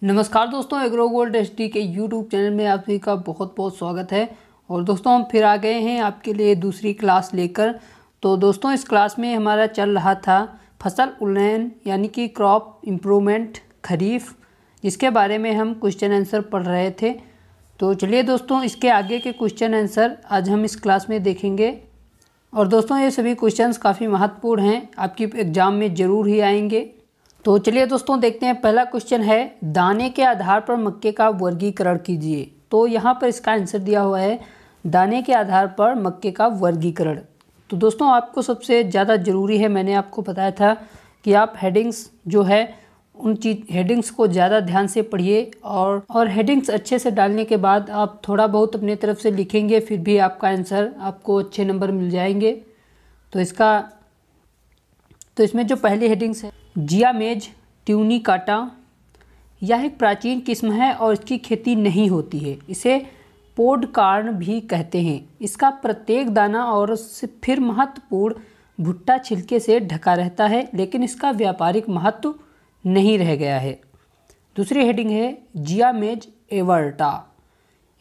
नमस्कार दोस्तों, agro gold HD के यूट्यूब चैनल में आप सभी का बहुत बहुत स्वागत है। और दोस्तों हम फिर आ गए हैं आपके लिए दूसरी क्लास लेकर। तो दोस्तों इस क्लास में हमारा चल रहा था फसल उन्नयन यानी कि क्रॉप इम्प्रूवमेंट खरीफ, जिसके बारे में हम क्वेश्चन आंसर पढ़ रहे थे। तो चलिए दोस्तों इसके आगे के क्वेश्चन आंसर आज हम इस क्लास में देखेंगे। और दोस्तों ये सभी क्वेश्चंस काफ़ी महत्वपूर्ण हैं, आपकी एग्ज़ाम में ज़रूर ही आएंगे। तो चलिए दोस्तों देखते हैं। पहला क्वेश्चन है, दाने के आधार पर मक्के का वर्गीकरण कीजिए। तो यहाँ पर इसका आंसर दिया हुआ है दाने के आधार पर मक्के का वर्गीकरण। तो दोस्तों आपको सबसे ज़्यादा ज़रूरी है, मैंने आपको बताया था कि आप हेडिंग्स जो है उन हेडिंग्स को ज़्यादा ध्यान से पढ़िए। और हेडिंग्स अच्छे से डालने के बाद आप थोड़ा बहुत अपने तरफ से लिखेंगे, फिर भी आपका आंसर आपको अच्छे नंबर मिल जाएंगे। तो इसमें जो पहली हेडिंग्स है, जियामेज ट्यूनिकाटा, यह एक प्राचीन किस्म है और इसकी खेती नहीं होती है। इसे पोडकार्न भी कहते हैं। इसका प्रत्येक दाना और फिर महत्वपूर्ण भुट्टा छिलके से ढका रहता है, लेकिन इसका व्यापारिक महत्व नहीं रह गया है। दूसरी हेडिंग है, जियामेज एवर्टा,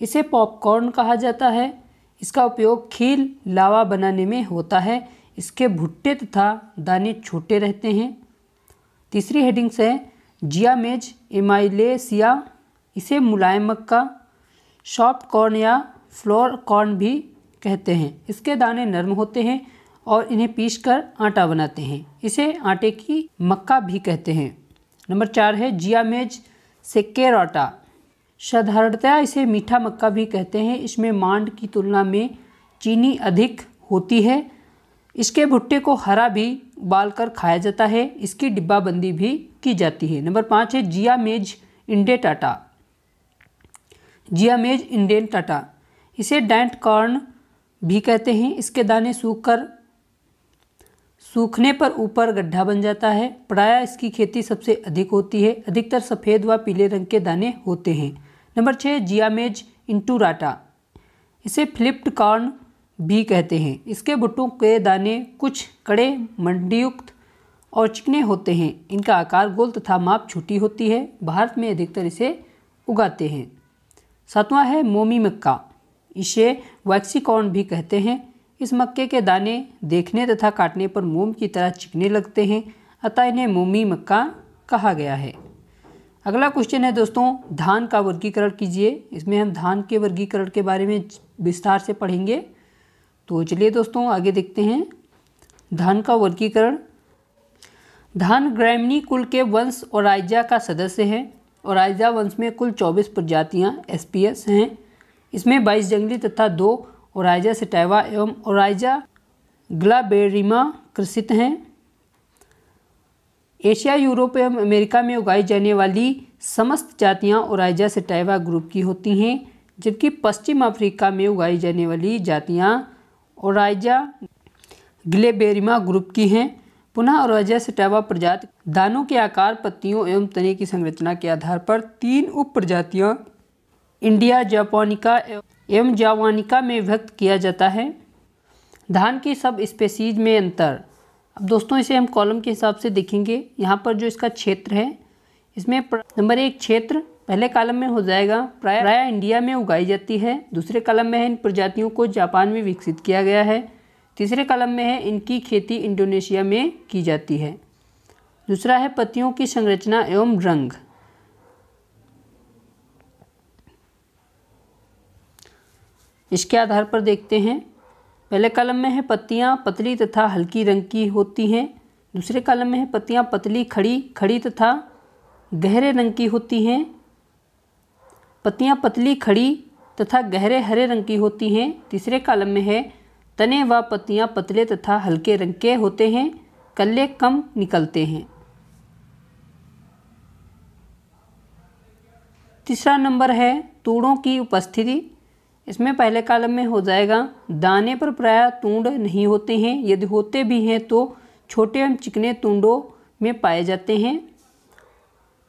इसे पॉपकॉर्न कहा जाता है। इसका उपयोग खील लावा बनाने में होता है। इसके भुट्टे तथा दाने छोटे रहते हैं। तीसरी हेडिंग्स है, जियामेज एमाइलेसिया, इसे मुलायम मक्का, सॉफ्ट कॉर्न या फ्लोर कॉर्न भी कहते हैं। इसके दाने नरम होते हैं और इन्हें पीसकर आटा बनाते हैं। इसे आटे की मक्का भी कहते हैं। नंबर 4 है, जियामेज सेकेराटा, साधारणतया इसे मीठा मक्का भी कहते हैं। इसमें मांड की तुलना में चीनी अधिक होती है। इसके भुट्टे को हरा भी उबालकर खाया जाता है। इसकी डिब्बाबंदी भी की जाती है। नंबर 5 है, जियामेज इंडेटाटा, जियामेज इंडेटाटा, इसे डैंट कॉर्न भी कहते हैं। इसके दाने सूखने पर ऊपर गड्ढा बन जाता है। प्रायः इसकी खेती सबसे अधिक होती है। अधिकतर सफ़ेद व पीले रंग के दाने होते हैं। नंबर 6, जियामेज इंटूराटा, इसे फ्लिप्ड कॉर्न भी कहते हैं। इसके भुट्टों के दाने कुछ कड़े, मंडयुक्त और चिकने होते हैं। इनका आकार गोल तथा माप छोटी होती है। भारत में अधिकतर इसे उगाते हैं। 7वां है, मोमी मक्का, इसे वैक्सी कॉर्न भी कहते हैं। इस मक्के के दाने देखने तथा काटने पर मोम की तरह चिकने लगते हैं, अतः इन्हें मोमी मक्का कहा गया है। अगला क्वेश्चन है दोस्तों, धान का वर्गीकरण कीजिए। इसमें हम धान के वर्गीकरण के बारे में विस्तार से पढ़ेंगे। तो चलिए दोस्तों आगे देखते हैं। धान का वर्गीकरण, धान ग्रामिनी कुल के वंश ओराइजा का सदस्य है। ओराइजा वंश में कुल 24 प्रजातियां एसपीएस हैं। इसमें 22 जंगली तथा 2 ओराइजा सेटाइवा एवं ओराइजा ग्लाबेरिमा कृषित हैं। एशिया, यूरोप एवं अमेरिका में उगाई जाने वाली समस्त जातियां ओराइजा सेटाइवा ग्रुप की होती हैं, जबकि पश्चिम अफ्रीका में उगाई जाने वाली जातियां ओराइजा ग्लेबेरिमा ग्रुप की हैं। पुनः ओराइजा सेटाइवा प्रजाति दानों के आकार, पत्तियों एवं तने की संरचना के आधार पर 3 उप प्रजातियां इंडिया जापानिका एवं जावानिका में विभक्त किया जाता है। धान की सब स्पेसीज में अंतर, अब दोस्तों इसे हम कॉलम के हिसाब से देखेंगे। यहाँ पर जो इसका क्षेत्र है, इसमें नंबर 1 क्षेत्र पहले कॉलम में हो जाएगा, प्रायः इंडिया में उगाई जाती है। दूसरे कॉलम में है, इन प्रजातियों को जापान में विकसित किया गया है। तीसरे कॉलम में है, इनकी खेती इंडोनेशिया में की जाती है। दूसरा है, पत्तियों की संरचना एवं रंग, इसके आधार पर देखते हैं। पहले कॉलम में है, पत्तियां पतली तथा हल्की रंग की होती हैं। दूसरे कॉलम में है, पत्तियां पतली खड़ी तथा गहरे रंग की होती हैं। पत्तियां पतली खड़ी तथा गहरे हरे रंग की होती हैं। तीसरे कॉलम में है, तने व पत्तियां पतले तथा हल्के रंग के होते हैं। कल्ले कम निकलते हैं। तीसरा नंबर है, तूड़ों की उपस्थिति। इसमें पहले कॉलम में हो जाएगा, दाने पर प्रायः तूंड नहीं होते हैं। यदि होते भी हैं तो छोटे एवं चिकने तूंडों में पाए जाते हैं।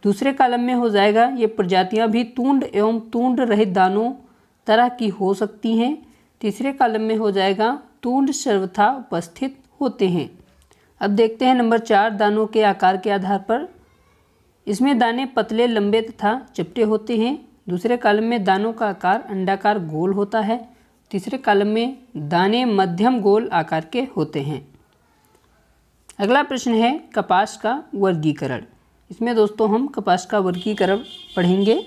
दूसरे कॉलम में हो जाएगा, ये प्रजातियां भी तूंड एवं तूंड रहित दानों तरह की हो सकती हैं। तीसरे कॉलम में हो जाएगा, तूंड सर्वथा उपस्थित होते हैं। अब देखते हैं नंबर 4, दानों के आकार के आधार पर इसमें दाने पतले, लंबे तथा चपटे होते हैं। दूसरे कॉलम में दानों का आकार अंडाकार गोल होता है। तीसरे कॉलम में दाने मध्यम गोल आकार के होते हैं। अगला प्रश्न है कपास का वर्गीकरण। इसमें दोस्तों हम कपास का वर्गीकरण पढ़ेंगे।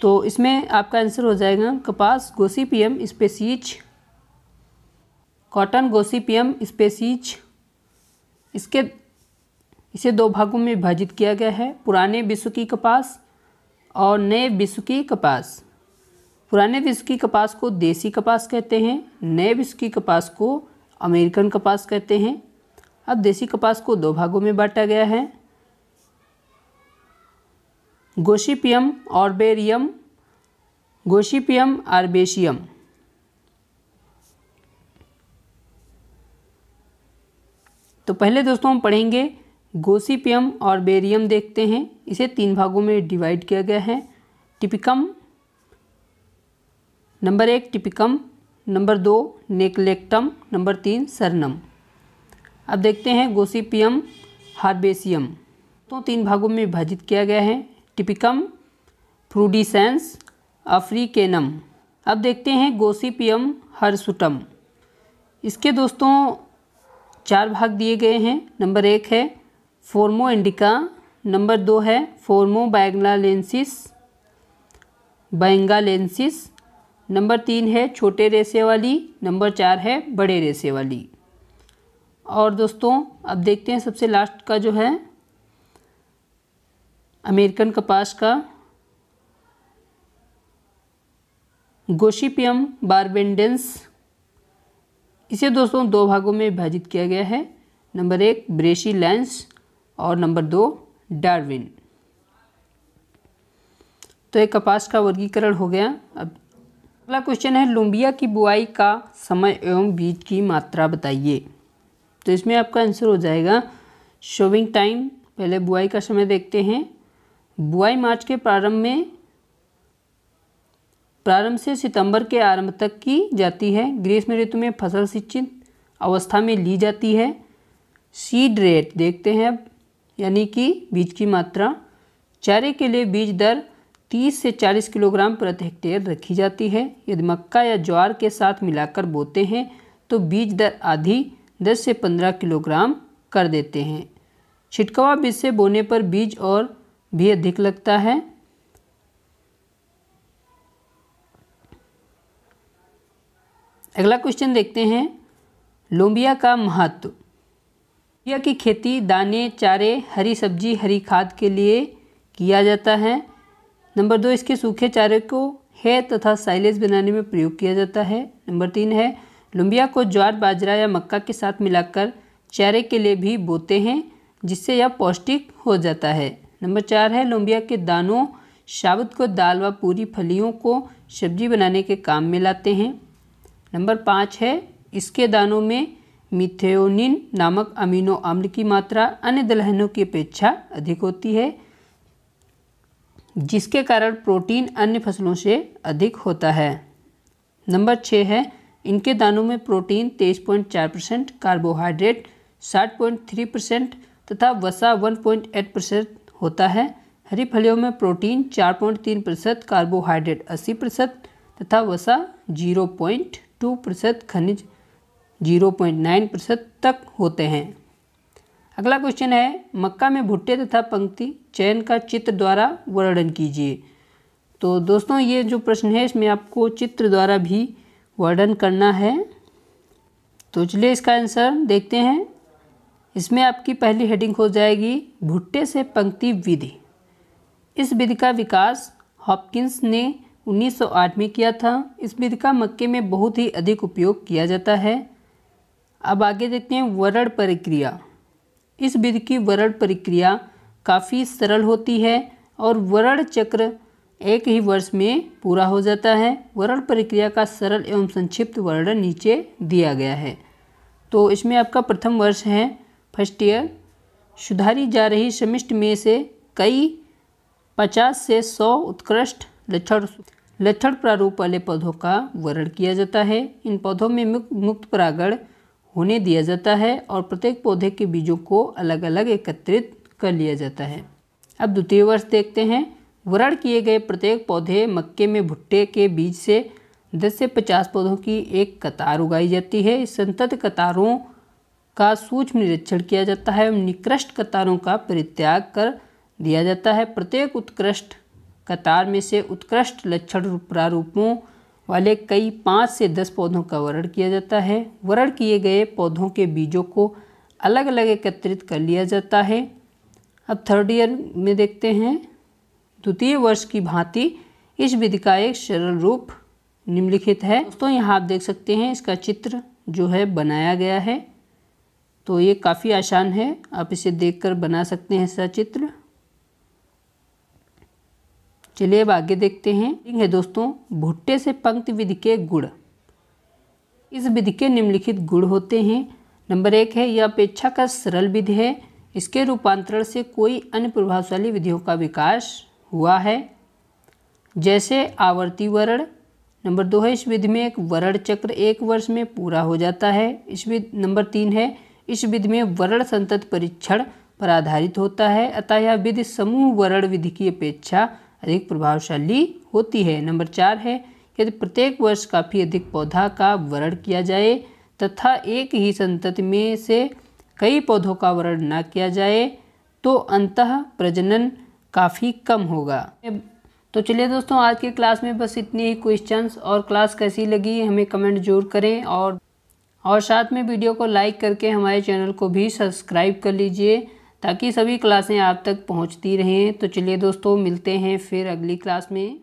तो इसमें आपका आंसर हो जाएगा कपास Gossypium species, cotton Gossypium species. इसे दो भागों में विभाजित किया गया है, पुराने विश्व की कपास और नए विश्व की कपास। पुराने विश्व की कपास को देसी कपास कहते हैं, नए विश्व की कपास को अमेरिकन कपास कहते हैं। अब देसी कपास को दो भागों में बांटा गया है, गोसिपियम आर्बोरियम, गोसिपियम आर्बेशियम। तो पहले दोस्तों हम पढ़ेंगे गोसिपियम आर्बोरियम। देखते हैं, इसे तीन भागों में डिवाइड किया गया है। टिपिकम नंबर 1, टिपिकम नंबर 2, नेग्लेक्टम नंबर 3, सरनम। अब देखते हैं गोसिपियम हार्बेशियम। तो तीन भागों में विभाजित किया गया है, टिपिकम, फ्रूडिसेंस, अफ्रीकेनम। अब देखते हैं गोसिपियम हर्सुटम। इसके दोस्तों चार भाग दिए गए हैं। नंबर 1 है फोर्मो इंडिका, नंबर 2 है फोर्मो बैंगालेंसिस, नंबर 3 है छोटे रेशे वाली, नंबर 4 है बड़े रेशे वाली। और दोस्तों अब देखते हैं सबसे लास्ट का जो है अमेरिकन कपास का गोसिपियम बारबेंडेंस। इसे दोस्तों दो भागों में विभाजित किया गया है, नंबर 1 ब्रेसिलेंस और नंबर 2 डार्विन। तो एक कपास का वर्गीकरण हो गया। अब अगला क्वेश्चन है लोबिया की बुआई का समय एवं बीज की मात्रा बताइए। तो इसमें आपका आंसर हो जाएगा शोविंग टाइम। पहले बुआई का समय देखते हैं। बुआई मार्च के प्रारंभ से सितंबर के आरंभ तक की जाती है। ग्रीष्म ऋतु में फसल सिंचित अवस्था में ली जाती है। सीड रेट देखते हैं अब, यानी कि बीज की मात्रा। चारे के लिए बीज दर 30 से 40 किलोग्राम प्रति हेक्टेयर रखी जाती है। यदि मक्का या ज्वार के साथ मिलाकर बोते हैं तो बीज दर आधी 10 से 15 किलोग्राम कर देते हैं। छिटकवा बीज से बोने पर बीज और भी अधिक लगता है। अगला क्वेश्चन देखते हैं लोबिया का महत्व। लोबिया की खेती दाने, चारे, हरी सब्जी, हरी खाद के लिए किया जाता है। नंबर 2 इसके सूखे चारे को है तथा साइलेज बनाने में प्रयोग किया जाता है। नंबर 3 है लोबिया को ज्वार, बाजरा या मक्का के साथ मिलाकर चारे के लिए भी बोते हैं, जिससे यह पौष्टिक हो जाता है। नंबर 4 है लोबिया के दानों साबुत को दाल व पूरी फलियों को सब्जी बनाने के काम में लाते हैं। नंबर 5 है इसके दानों में मिथेओनिन नामक अमीनो अम्ल की मात्रा अन्य दलहनों की अपेक्षा अधिक होती है, जिसके कारण प्रोटीन अन्य फसलों से अधिक होता है। नंबर 6 है इनके दानों में प्रोटीन 23.4%, कार्बोहाइड्रेट 60.3% तथा वसा 1.8% होता है। हरी फलियों में प्रोटीन 4.3%, कार्बोहाइड्रेट 80% तथा वसा 0.2%, खनिज 0.9% तक होते हैं। अगला क्वेश्चन है मक्का में भुट्टे तथा पंक्ति चयन का चित्र द्वारा वर्णन कीजिए। तो दोस्तों ये जो प्रश्न है इसमें आपको चित्र द्वारा भी वर्णन करना है। तो चलिए इसका आंसर देखते हैं। इसमें आपकी पहली हेडिंग हो जाएगी भुट्टे से पंक्ति विधि। इस विधि का विकास हॉपकिंस ने 1908 में किया था। इस विधि का मक्के में बहुत ही अधिक उपयोग किया जाता है। अब आगे देखते हैं वरण प्रक्रिया। इस विधि की वरण प्रक्रिया काफ़ी सरल होती है और वरण चक्र एक ही वर्ष में पूरा हो जाता है। वरण प्रक्रिया का सरल एवं संक्षिप्त वर्णन नीचे दिया गया है। तो इसमें आपका प्रथम वर्ष है फर्स्ट ईयर। सुधारी जा रही समिष्ट में से कई 50 से 100 उत्कृष्ट लक्षण प्रारूप वाले पौधों का वर्ण किया जाता है। इन पौधों में मुक्त परागण होने दिया जाता है और प्रत्येक पौधे के बीजों को अलग अलग एकत्रित कर लिया जाता है। अब द्वितीय वर्ष देखते हैं। वरण किए गए प्रत्येक पौधे मक्के में भुट्टे के बीज से 10 से 50 पौधों की एक कतार उगाई जाती है। इस संतत कतारों का सूक्ष्म निरीक्षण किया जाता है और निकृष्ट कतारों का परित्याग कर दिया जाता है। प्रत्येक उत्कृष्ट कतार में से उत्कृष्ट लक्षण प्रारूपों वाले कई 5 से 10 पौधों का वरण किया जाता है। वरण किए गए पौधों के बीजों को अलग अलग एकत्रित कर लिया जाता है। अब थर्ड ईयर में देखते हैं। द्वितीय वर्ष की भांति इस विधि का एक सरल रूप निम्नलिखित है। दोस्तों यहाँ आप देख सकते हैं इसका चित्र जो है बनाया गया है, तो ये काफ़ी आसान है, आप इसे देखकर बना सकते हैं ऐसा चित्र। चलिए अब आगे देखते हैं। दोस्तों, भुट्टे से पंक्ति विधि के गुण। इस विधि के निम्नलिखित गुण होते हैं। नंबर 1 है, यह अपेक्षाकृत सरल विधि है। इसके रूपांतरण से कोई अन्य प्रभावशाली विधियों का विकास हुआ है, जैसे आवर्ती वरण। नंबर 2 है, इस विधि में एक वरण चक्र 1 वर्ष में पूरा हो जाता है। नंबर 3 है, इस विधि में वरण संतत परीक्षण पर आधारित होता है, अतः यह विधि समूह वरण विधि की अपेक्षा अधिक प्रभावशाली होती है। नंबर 4 है, यदि प्रत्येक वर्ष काफ़ी अधिक पौधा का वरण किया जाए तथा एक ही संतति में से कई पौधों का वरण न किया जाए तो अंतः प्रजनन काफ़ी कम होगा। तो चलिए दोस्तों, आज की क्लास में बस इतनी ही क्वेश्चंस। और क्लास कैसी लगी हमें कमेंट जरूर करें, और साथ में वीडियो को लाइक करके हमारे चैनल को भी सब्सक्राइब कर लीजिए ताकि सभी क्लासें आप तक पहुंचती रहें। तो चलिए दोस्तों, मिलते हैं फिर अगली क्लास में।